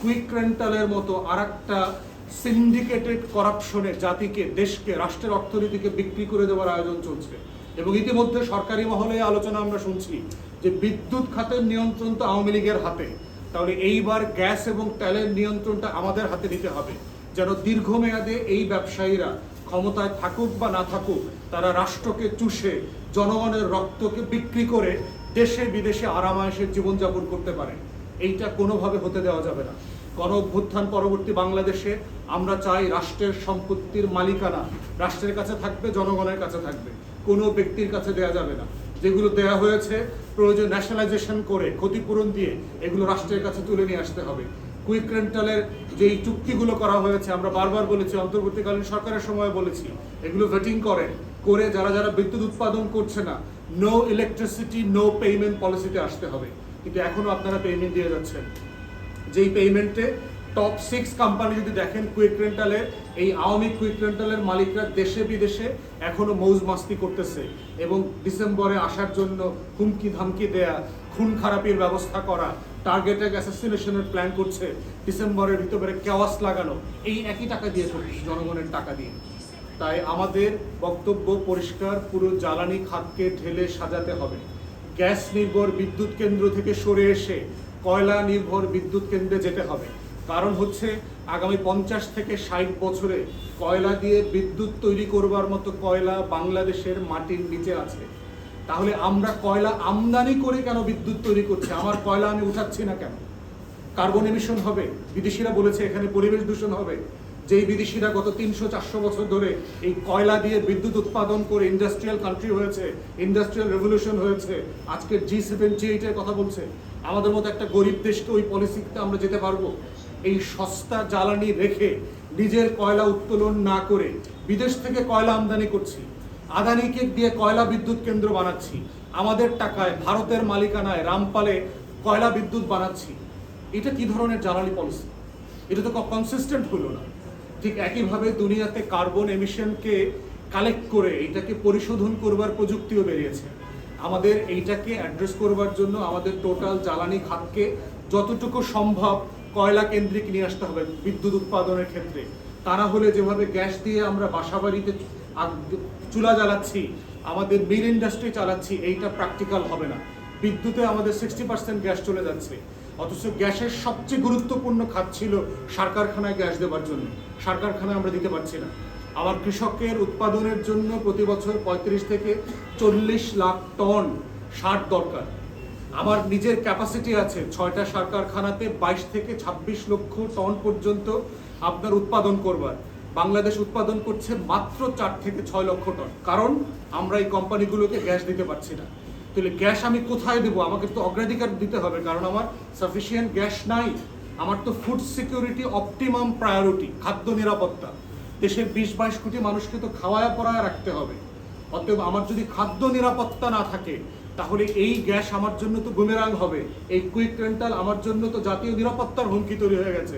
Quick রেন্টালের মতো আরেকটা syndicated করাপশনে জাতিকে, দেশকে, রাষ্ট্রের অর্থনীতিকে বিক্রি করে দেওয়ার আয়োজন চলছে। এবং ইতিমধ্যে সরকারি মহলে আলোচনা আমরা শুনছি যে বিদ্যুৎ খাতের নিয়ন্ত্রণ তো আওয়ামী লীগের হাতে, তাহলে এইবার গ্যাস এবং তেলের নিয়ন্ত্রণটা আমাদের হাতে নিতে হবে, যেন দীর্ঘমেয়াদে এই ব্যবসায়ীরা ক্ষমতায় থাকুক বা না থাকুক, তারা রাষ্ট্রকে চুষে জনগণের রক্তকে বিক্রি করে দেশে বিদেশে আরামায়েশের জীবনযাপন করতে পারে। এইটা কোনোভাবে হতে দেওয়া যাবে না। গণ অভ্যুত্থান পরবর্তী বাংলাদেশে আমরা চাই রাষ্ট্রের সম্পত্তির মালিকানা রাষ্ট্রের কাছে থাকবে, জনগণের কাছে থাকবে, কোনো ব্যক্তির কাছে দেওয়া যাবে না। যেগুলো দেওয়া হয়েছে প্রয়োজন ন্যাশনালাইজেশন করে ক্ষতিপূরণ দিয়ে এগুলো রাষ্ট্রের কাছে তুলে নিয়ে আসতে হবে। কুইক রেন্টালের যেই চুক্তিগুলো করা হয়েছে, আমরা বারবার বলেছি, অন্তর্বর্তীকালীন সরকারের সময় বলেছি, এগুলো ভেটিং করে যারা যারা বিদ্যুৎ উৎপাদন করছে না, নো ইলেকট্রিসিটি নো পেমেন্ট পলিসিতে আসতে হবে। কিন্তু এখনো আপনারা পেমেন্ট দিয়ে যাচ্ছেন, যেই পেমেন্টে টপ 6 কোম্পানি যদি দেখেন কুইক রেন্টালের, এই আওয়ামী কুইক রেন্টালের মালিকরা দেশে বিদেশে এখনো মৌজ মাস্তি করতেছে এবং ডিসেম্বরে আসার জন্য হুমকি ধামকি দেয়া, খুন খারাপির ব্যবস্থা করা, টার্গেটেড অ্যাসাসিনেশনের প্ল্যান করছে, ডিসেম্বরের ভিতরে কেওয়াস লাগানো, এই একই টাকা দিয়ে করছে, জনগণের টাকা দিয়ে। তাই আমাদের বক্তব্য পরিষ্কার, পুরো জ্বালানি খাতকে ঢেলে সাজাতে হবে। গ্যাস নির্ভর বিদ্যুৎ কেন্দ্র থেকে সরে এসে কয়লা নির্ভর বিদ্যুৎ কেন্দ্রে যেতে হবে। কারণ হচ্ছে আগামী 50 থেকে 60 বছরে কয়লা দিয়ে বিদ্যুৎ তৈরি করবার মতো কয়লা বাংলাদেশের মাটির নিচে আছে। তাহলে আমরা কয়লা আমদানি করে কেন বিদ্যুৎ তৈরি করছি? আমার কয়লা আমি উঠাচ্ছি না কেন? কার্বন এমিশন হবে, বিদেশিরা বলেছে এখানে পরিবেশ দূষণ হবে। যেই বিদেশিরা গত 300-400 বছর ধরে এই কয়লা দিয়ে বিদ্যুৎ উৎপাদন করে ইন্ডাস্ট্রিয়াল কান্ট্রি হয়েছে, ইন্ডাস্ট্রিয়াল রেভলিউশন হয়েছে, আজকের G7 G8 এর কথা বলছে, আমাদের মতো একটা গরিব দেশকে ওই পলিসিতে আমরা যেতে পারবো? এই সস্তা জ্বালানি রেখে নিজের কয়লা উত্তোলন না করে বিদেশ থেকে কয়লা আমদানি করছি, আদানিকে দিয়ে কয়লা বিদ্যুৎ কেন্দ্র বানাচ্ছি, আমাদের টাকায় ভারতের মালিকানায় রামপালে কয়লা বিদ্যুৎ বানাচ্ছি। এটা কি ধরনের জ্বালানি পলিসি? এটা তো কনসিস্টেন্ট হলো না। ঠিক একইভাবে দুনিয়াতে কার্বন এমিশনকে কালেক্ট করে এটাকে পরিশোধন করবার প্রযুক্তিও বেরিয়েছে। আমাদের এইটাকে অ্যাড্রেস করবার জন্য আমাদের টোটাল জ্বালানি খাতকে যতটুকু সম্ভব কয়লা কেন্দ্রিক নিয়ে আসতে হবে বিদ্যুৎ উৎপাদনের ক্ষেত্রে। তা না হলে যেভাবে গ্যাস দিয়ে আমরা বাসাবাড়িতে চুলা জ্বালাচ্ছি, আমাদের মিল ইন্ডাস্ট্রি চালাচ্ছি, এইটা প্র্যাকটিক্যাল হবে না। বিদ্যুতে আমাদের 60% গ্যাস চলে যাচ্ছে, অথচ গ্যাসের সবচেয়ে গুরুত্বপূর্ণ খাত ছিল সার কারখানায় গ্যাস দেওয়ার জন্য, সার কারখানায় আমরা দিতে পারছি না। আমার কৃষকের উৎপাদনের জন্য প্রতি বছর 35 থেকে 40 লাখ টন সার দরকার। আমার নিজের ক্যাপাসিটি আছে 6টা সার কারখানাতে 22 থেকে 26 লক্ষ টন পর্যন্ত আপনার উৎপাদন করবার। বাংলাদেশ উৎপাদন করছে মাত্র 4 থেকে 6 লক্ষ টন, কারণ আমরা এই কোম্পানিগুলোকে গ্যাস দিতে পারছি না। তাহলে গ্যাস আমি কোথায় দেবো? আমাকে তো অগ্রাধিকার দিতে হবে, কারণ আমার সাফিসিয়েন্ট গ্যাস নাই। আমার তো ফুড সিকিউরিটি অপটিমাম প্রায়োরিটি, খাদ্য নিরাপত্তা। দেশের 20-22 কোটি মানুষকে তো খাওয়ায়া পরায়া রাখতে হবে। অতএব আমার যদি খাদ্য নিরাপত্তা না থাকে, তাহলে এই গ্যাস আমার জন্য তো বুমেরাং হবে, এই কুইক রেন্টাল আমার জন্য তো জাতীয় নিরাপত্তার হুমকি তৈরি হয়ে গেছে।